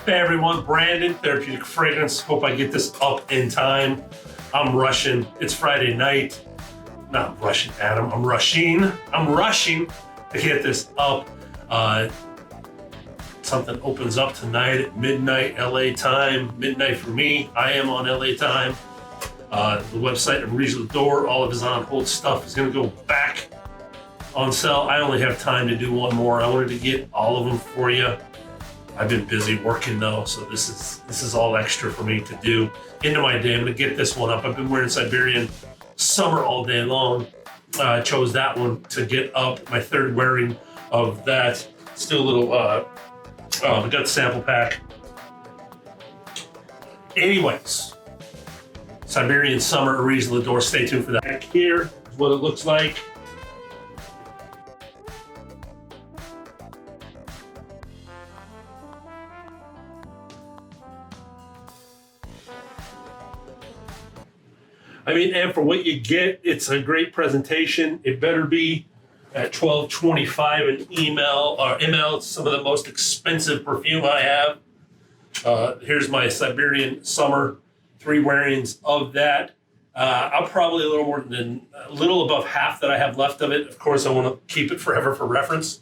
Hey everyone, Brandon, Therapeutic Fragrance. Hope I get this up in time. I'm rushing. It's Friday night. Not rushing, Adam. I'm rushing to get this up. Something opens up tonight at midnight LA time. Midnight for me. I am on LA time. The website of Areej, Dore, all of his on hold stuff is going to go back on sale. I only have time to do one more. I wanted to get all of them for you. I've been busy working though, so this is all extra for me to do into my day. I'm gonna get this one up. I've been wearing Siberian Summer all day long. I chose that one to get up. My third wearing of that. Still a little. I got the sample pack. Anyways, Siberian Summer, Areej, Dore. Stay tuned for that. Here is what it looks like. I mean, and for what you get, it's a great presentation. It better be at $12.25 an ml. It's some of the most expensive perfume I have. Here's my Siberian Summer, 3 wearings of that. I'll probably a little above half that I have left of it. Of course, I want to keep it forever for reference.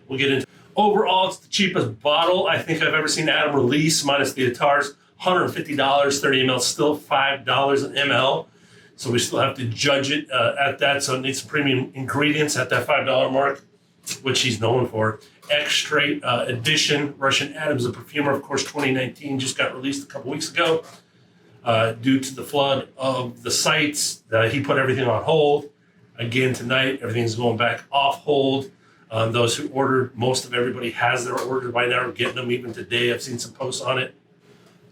We'll get into overall. It's the cheapest bottle I think I've ever seen Adam release, minus the Atars. $150, 30 ml, still $5 an ml. So we still have to judge it at that. So it needs some premium ingredients at that $5 mark, which he's known for. Extrait edition, Russian Adams, a perfumer, of course, 2019, just got released a couple weeks ago. Due to the flood of the sites, he put everything on hold. Again, tonight, everything's going back off hold. Those who ordered, most of everybody has their order by now. We're getting them even today. I've seen some posts on it.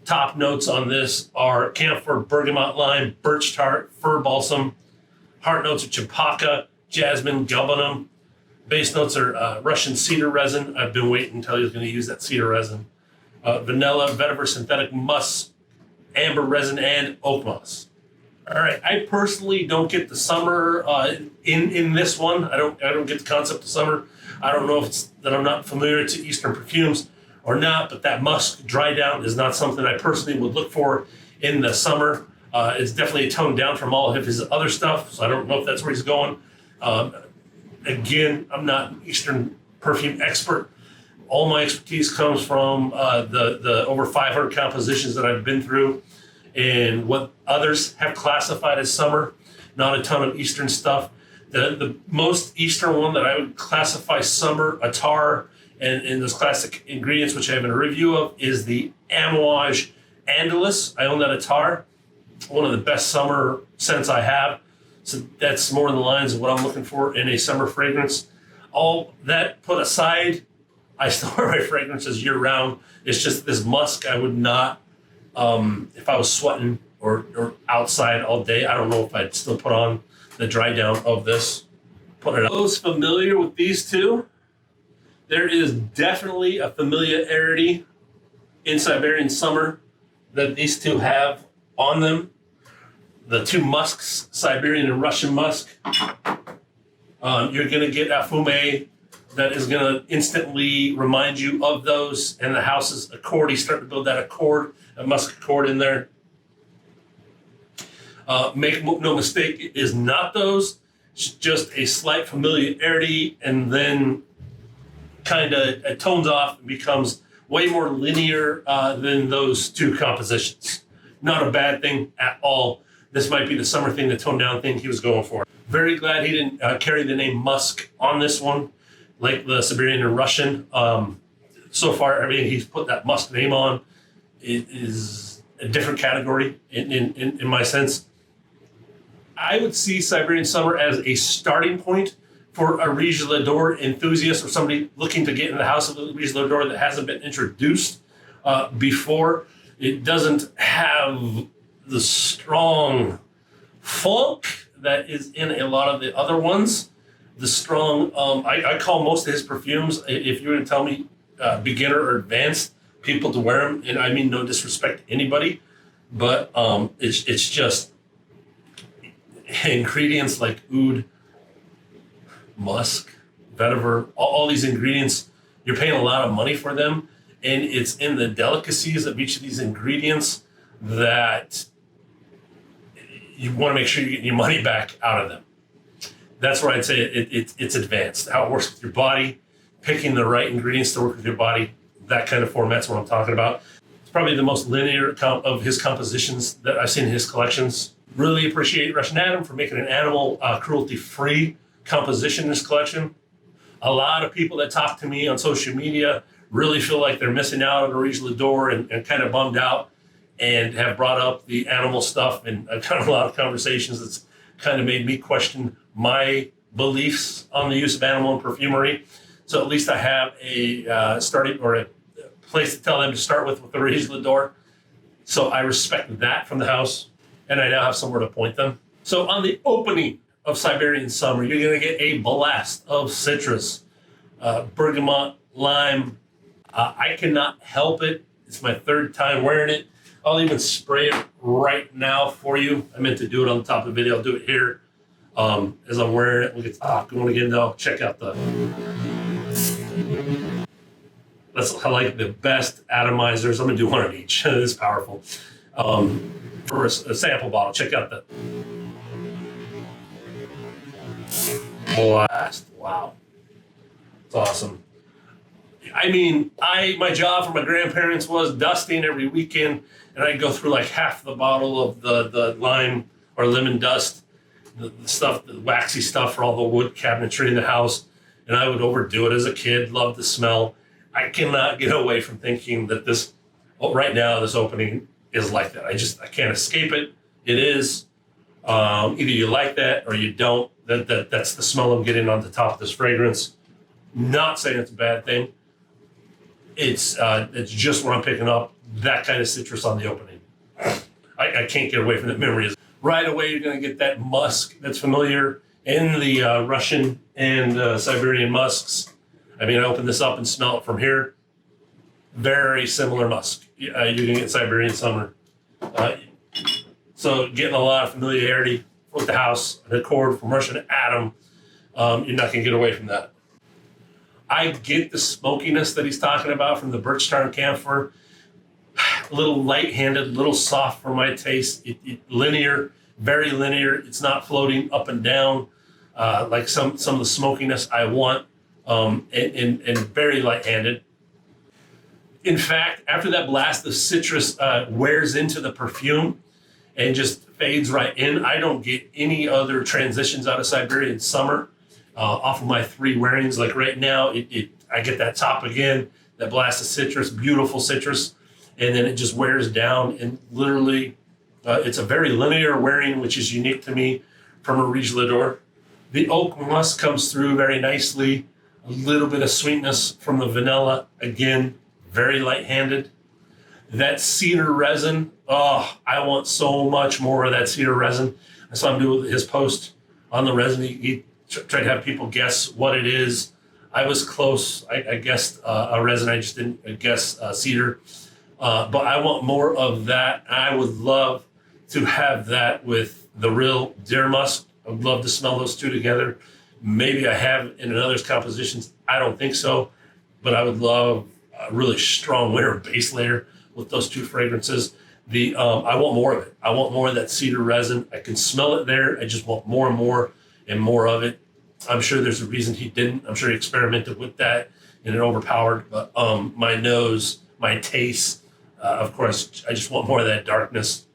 Top notes on this are camphor, bergamot, lime, birch tart, fir balsam. Heart notes are champaka, jasmine, galbanum. Base notes are Russian cedar resin. I've been waiting until he was going to use that cedar resin. Vanilla, vetiver, synthetic musk, amber resin, and oakmoss. All right, I personally don't get the summer in this one. I don't get the concept of summer. I don't know if it's that I'm not familiar to Eastern perfumes or not, but that musk dry down is not something I personally would look for in the summer. It's definitely toned down from all of his other stuff, so I don't know if that's where he's going. Again, I'm not an Eastern perfume expert. All my expertise comes from the over 500 compositions that I've been through and what others have classified as summer. Not a ton of Eastern stuff. The most Eastern one that I would classify summer, attar, and those classic ingredients, which I have in a review of, is the Homage Andalus. I own that attar. One of the best summer scents I have. So that's more in the lines of what I'm looking for in a summer fragrance. All that put aside, I still wear my fragrances year round. It's just this musk I would not, if I was sweating or outside all day, I don't know if I'd still put on the dry down of this. Put it on. Those familiar with these two, there is definitely a familiarity in Siberian Summer that these two have on them. The two musks, Siberian and Russian musk. You're going to get a fume that is going to instantly remind you of those. And the house's accord, he's starting to build that accord, a musk accord in there. Make no mistake, it is not those. It's just a slight familiarity, and then kind of it tones off and becomes way more linear than those two compositions. Not a bad thing at all. This might be the summer thing, the toned down thing he was going for. Very glad he didn't carry the name Musk on this one, like the Siberian and Russian. So far, everything he's put that Musk name on is a different category in my sense. I would see Siberian Summer as a starting point for Areej Dore enthusiast or somebody looking to get in the house of Areej Dore that hasn't been introduced before. It doesn't have the strong funk that is in a lot of the other ones. The strong, I call most of his perfumes, if you were to tell me beginner or advanced people to wear them, and I mean no disrespect to anybody, but it's just ingredients like oud, musk, vetiver, all these ingredients, you're paying a lot of money for them, And it's in the delicacies of each of these ingredients that you want to make sure you get your money back out of them. That's where I'd say it's advanced. How it works with your body, picking the right ingredients to work with your body, that kind of format's what I'm talking about. It's probably the most linear of his compositions that I've seen in his collections. Really appreciate Russian Adam for making an animal cruelty-free composition in his collection. A lot of people that talk to me on social media really feel like they're missing out on Areej Dore and kind of bummed out, and have brought up the animal stuff. And I've had a lot of conversations that's kind of made me question my beliefs on the use of animal in perfumery. So at least I have a starting or a place to tell them to start with Areej Dore. So I respect that from the house, and I now have somewhere to point them. So on the opening of Siberian Summer, you're going to get a blast of citrus, bergamot, lime. I cannot help it. It's my third time wearing it. I'll even spray it right now for you. I meant to do it on the top of the video. I'll do it here as I'm wearing it. We'll get going again though. Check out that's like the best atomizers. I'm gonna do one of each. This is powerful. For a sample bottle, check out the blast. Wow, it's awesome. I mean, my job for my grandparents was dusting every weekend, and I'd go through like half the bottle of the lime or lemon dust, the stuff, the waxy stuff for all the wood cabinetry in the house, and I would overdo it as a kid. Loved the smell. I cannot get away from thinking that right now this opening is like that. I can't escape it. It is. Either you like that or you don't. That's the smell I'm getting on the top of this fragrance. Not saying it's a bad thing. It's just what I'm picking up, that kind of citrus on the opening. I can't get away from that memory. Right away, you're going to get that musk that's familiar in the Russian and Siberian musks. I mean, I open this up and smell it from here. Very similar musk. You can get Siberian Summer. So getting a lot of familiarity with the house, an accord from Russian Adam. You're not going to get away from that. I get the smokiness that he's talking about from the birch tar and camphor. A little light-handed, a little soft for my taste. Linear, very linear. It's not floating up and down like some of the smokiness I want, and very light-handed. In fact, after that blast, the citrus wears into the perfume and just fades right in. I don't get any other transitions out of Siberian Summer. Off of my 3 wearings, like right now, I get that top again, that blast of citrus, beautiful citrus, and then it just wears down. And literally, it's a very linear wearing, which is unique to me from Areej Dore. The oakmoss comes through very nicely. A little bit of sweetness from the vanilla, again, very light-handed. That cedar resin, I want so much more of that cedar resin. I saw him do his post on the resin. He tried to have people guess what it is. I was close. I guessed a resin. I just didn't guess cedar. But I want more of that. I would love to have that with the real deer musk. I would love to smell those two together. Maybe I have in another's compositions. I don't think so. But I would love a really strong winter base layer with those two fragrances. I want more of it. I want more of that cedar resin. I can smell it there. I just want more and more and more of it. I'm sure there's a reason he didn't. I'm sure he experimented with that and it overpowered. But my nose, my taste, of course, I just want more of that darkness.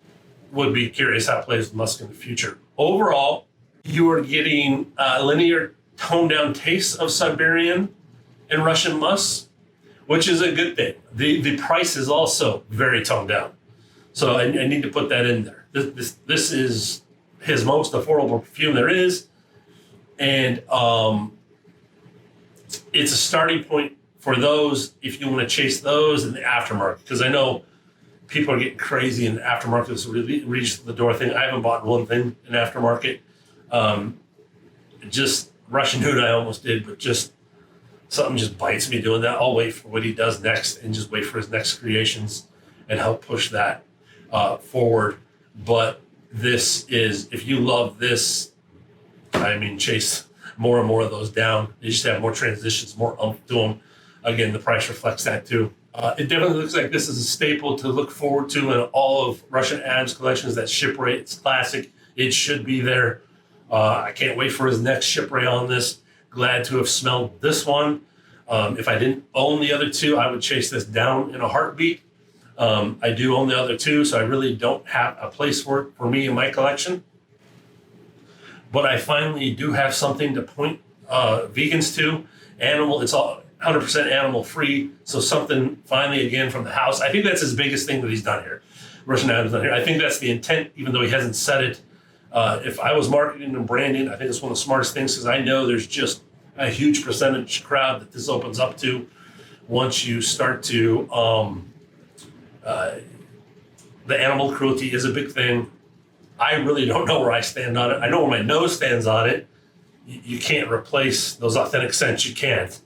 Would be curious how it plays with musk in the future. Overall, you are getting linear toned down tastes of Siberian and Russian musk, which is a good thing. The price is also very toned down. So I need to put that in there. This is his most affordable perfume there is. And it's a starting point for those if you want to chase those in the aftermarket. Because I know people are getting crazy in the aftermarket. This Areej Dore thing. I haven't bought one thing in aftermarket. Just Russian Hood I almost did, but just something just bites me doing that. I'll wait for what he does next and just wait for his next creations and help push that forward. But this is, if you love this, I mean, chase more and more of those down. You just have more transitions, more oomph to them. Again, the price reflects that too. It definitely looks like this is a staple to look forward to in all of Russian Adams collections. That chypre, it's classic. It should be there. I can't wait for his next chypre on this. Glad to have smelled this one. If I didn't own the other two, I would chase this down in a heartbeat. I do own the other two, so I really don't have a place for it for me in my collection. But I finally do have something to point vegans to. It's all 100% animal free. So something finally again from the house. I think that's his biggest thing that he's done here. Russian Adams done here. I think that's the intent, even though he hasn't said it. If I was marketing and branding, I think it's one of the smartest things because I know there's just a huge percentage crowd that this opens up to once you start to, the animal cruelty is a big thing. I really don't know where I stand on it. I know where my nose stands on it. You can't replace those authentic scents. You can't.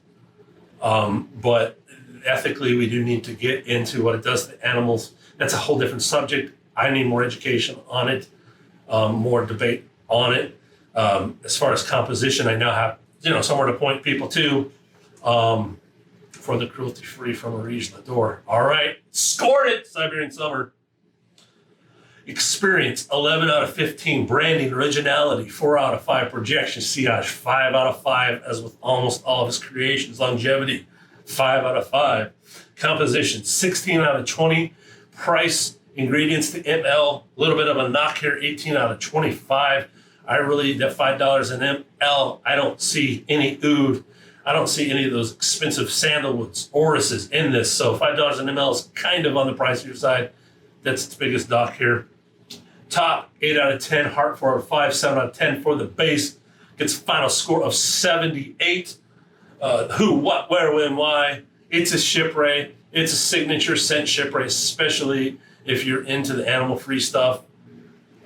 But ethically, we do need to get into what it does to animals. That's a whole different subject. I need more education on it, more debate on it. As far as composition, I now have somewhere to point people to for the cruelty-free from Areej Dore. All right, scored it, Siberian Summer. Experience, 11 out of 15. Branding, originality, 4 out of 5. Projection, sillage, 5 out of 5, as with almost all of his creations. Longevity, 5 out of 5. Composition, 16 out of 20. Price, ingredients to ml, a little bit of a knock here, 18 out of 25. I really, that $5 an ml, I don't see any oud. I don't see any of those expensive sandalwoods, orises in this. So $5 an ml is kind of on the pricier side. That's its biggest dock here. Top, 8 out of 10. Heart, 4 out of 5. 7 out of 10 for the base. Gets a final score of 78. Who, what, where, when, why. It's a chypre. It's a signature scent chypre, especially if you're into the animal-free stuff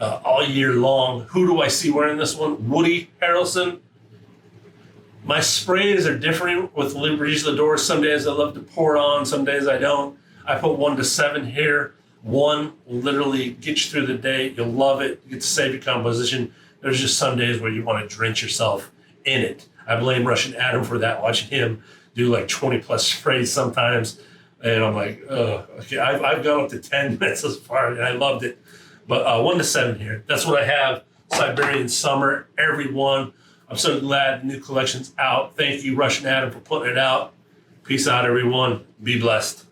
all year long. Who do I see wearing this one? Woody Harrelson. My sprays are different with Areej Dore. Some days I love to pour it on. Some days I don't. I put 1 to 7 here. 1 will literally get you through the day. You'll love it. You get to save your composition. There's just some days where you want to drench yourself in it. I blame Russian Adam for that, watching him do like 20 plus sprays sometimes. And I'm like, okay, I've gone up to 10 minutes as far, and I loved it. But 1 to 7 here. That's what I have. Siberian Summer, everyone. I'm so glad the new collection's out. Thank you, Russian Adam, for putting it out. Peace out, everyone. Be blessed.